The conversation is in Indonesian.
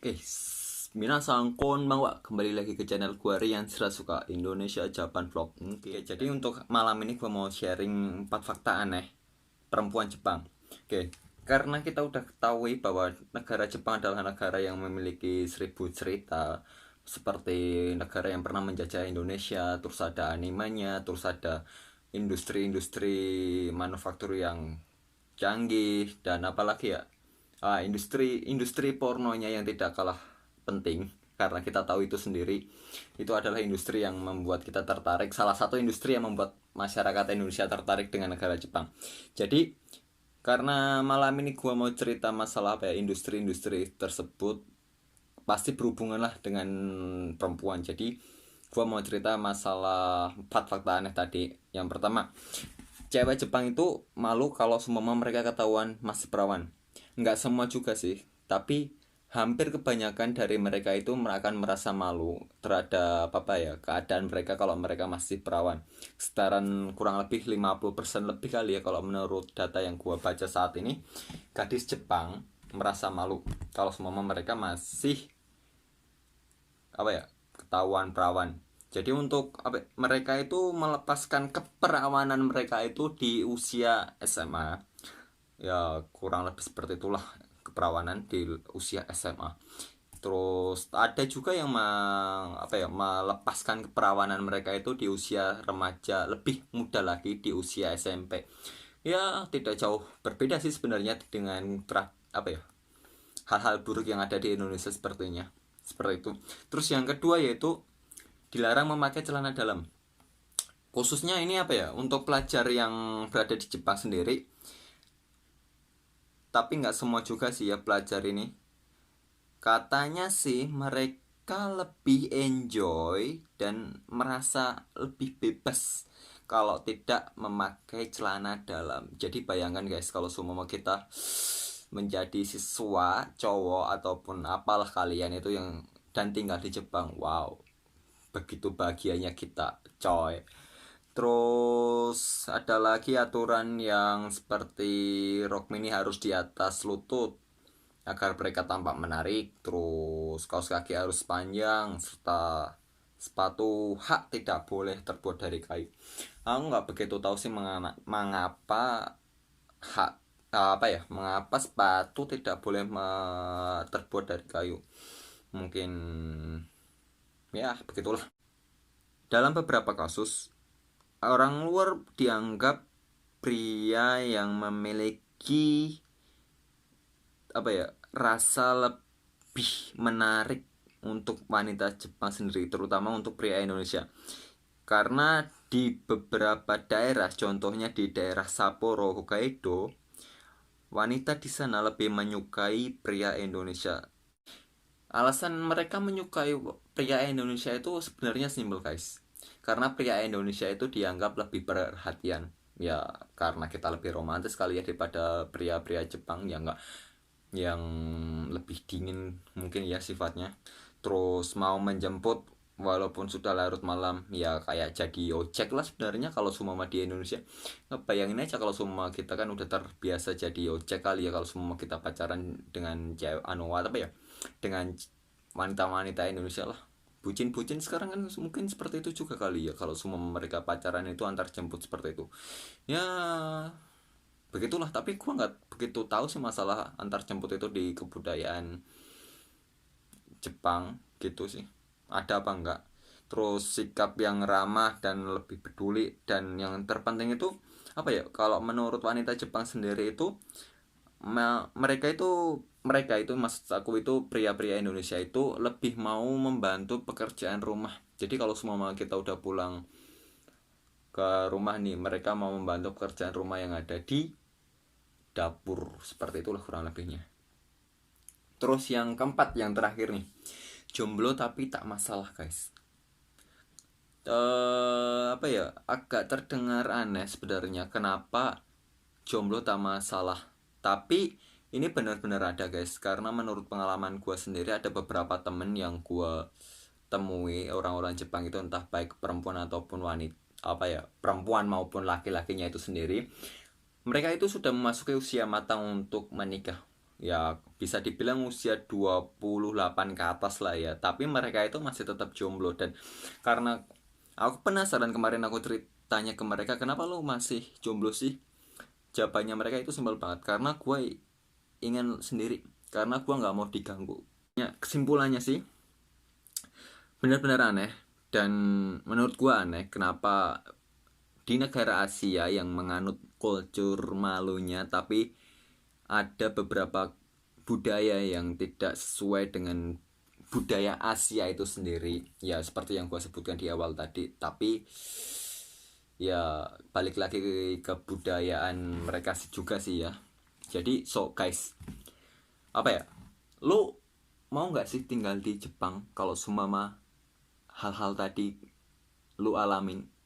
Oke, minasan konbanwa, kembali lagi ke channel gua Rian Suka Indonesia Japan Vlog. Oke, jadi untuk malam ini gua mau sharing 4 fakta aneh perempuan Jepang. Oke, karena kita udah ketahui bahwa negara Jepang adalah negara yang memiliki 1000 cerita, seperti negara yang pernah menjajah Indonesia, terus ada animenya, terus ada industri-industri manufaktur yang canggih, dan apalagi ya, industri pornonya yang tidak kalah penting, karena kita tahu itu sendiri, itu adalah industri yang membuat kita tertarik, salah satu industri yang membuat masyarakat Indonesia tertarik dengan negara Jepang. Jadi karena malam ini gua mau cerita masalah apa ya, industri-industri tersebut pasti berhubungan lah dengan perempuan. Jadi gua mau cerita masalah 4 fakta aneh tadi. Yang pertama, cewek Jepang itu malu kalau semua mereka ketahuan masih perawan. Nggak semua juga sih, tapi hampir kebanyakan dari mereka itu akan merasa malu terhadap apa ya, keadaan mereka kalau mereka masih perawan. Sekitaran kurang lebih 50% lebih kali ya, kalau menurut data yang gua baca saat ini, gadis Jepang merasa malu kalau semua mereka masih apa ya, ketahuan perawan. Jadi untuk apa, mereka itu melepaskan keperawanan mereka itu di usia SMA. Ya kurang lebih seperti itulah, keperawanan di usia SMA. Terus ada juga yang apa ya, melepaskan keperawanan mereka itu di usia remaja, lebih muda lagi di usia SMP. Ya tidak jauh berbeda sih sebenarnya dengan apa ya, hal-hal buruk yang ada di Indonesia sepertinya. Seperti itu. Terus yang kedua yaitu dilarang memakai celana dalam. Khususnya ini apa ya, untuk pelajar yang berada di Jepang sendiri, tapi nggak semua juga sih ya pelajar ini. Katanya sih mereka lebih enjoy dan merasa lebih bebas kalau tidak memakai celana dalam. Jadi bayangkan guys, kalau semua kita menjadi siswa cowok ataupun apalah kalian itu yang dan tinggal di Jepang, wow, begitu bahagianya kita, coy. Terus ada lagi aturan yang seperti rok mini harus di atas lutut agar mereka tampak menarik. Terus kaos kaki harus panjang, serta sepatu hak tidak boleh terbuat dari kayu. Aku nggak begitu tahu sih mengapa hak apa ya, mengapa sepatu tidak boleh terbuat dari kayu. Mungkin ya begitulah. Dalam beberapa kasus, orang luar dianggap pria yang memiliki apa ya, rasa lebih menarik untuk wanita Jepang sendiri, terutama untuk pria Indonesia. Karena di beberapa daerah, contohnya di daerah Sapporo, Hokkaido, wanita di sana lebih menyukai pria Indonesia. Alasan mereka menyukai pria Indonesia itu sebenarnya simpel guys. Karena pria Indonesia itu dianggap lebih perhatian. Ya karena kita lebih romantis kali ya daripada pria-pria Jepang yang enggak, yang lebih dingin mungkin ya sifatnya. Terus mau menjemput walaupun sudah larut malam, ya kayak jadi ojek lah sebenarnya kalau semua di Indonesia. Bayangin aja kalau semua kita kan udah terbiasa jadi ojek kali ya, kalau semua kita pacaran dengan cewek apa ya, dengan wanita-wanita Indonesia lah. Bucin-bucin sekarang kan mungkin seperti itu juga kali ya, kalau semua mereka pacaran itu antar jemput seperti itu. Ya begitulah, tapi gua nggak begitu tahu sih masalah antar jemput itu di kebudayaan Jepang gitu sih, ada apa enggak. Terus sikap yang ramah dan lebih peduli, dan yang terpenting itu apa ya, kalau menurut wanita Jepang sendiri itu, mereka itu maksud aku itu pria-pria Indonesia itu lebih mau membantu pekerjaan rumah. Jadi kalau semua kita udah pulang ke rumah nih, mereka mau membantu pekerjaan rumah yang ada di dapur, seperti itulah kurang lebihnya. Terus yang keempat, yang terakhir nih, jomblo tapi tak masalah guys. Apa ya, agak terdengar aneh sebenarnya kenapa jomblo tak masalah, tapi ini benar-benar ada guys, karena menurut pengalaman gue sendiri ada beberapa temen yang gue temui, orang-orang Jepang itu entah baik perempuan ataupun wanita, apa ya, perempuan maupun laki-lakinya itu sendiri, mereka itu sudah memasuki usia matang untuk menikah. ya bisa dibilang usia 28 ke atas lah ya, tapi mereka itu masih tetap jomblo. Dan karena aku penasaran, kemarin aku tanya ke mereka, kenapa lo masih jomblo sih? Jawabannya mereka itu simpel banget, karena gue ingin sendiri, karena gue nggak mau diganggu. Ya, kesimpulannya sih benar-benar aneh. Dan menurut gue aneh kenapa di negara Asia yang menganut kultur malunya, tapi ada beberapa budaya yang tidak sesuai dengan budaya Asia itu sendiri. Ya seperti yang gue sebutkan di awal tadi. Tapi ya balik lagi ke budayaan mereka juga sih ya. Jadi so guys, apa ya, lu mau nggak sih tinggal di Jepang kalau sumama hal-hal tadi lu alamin?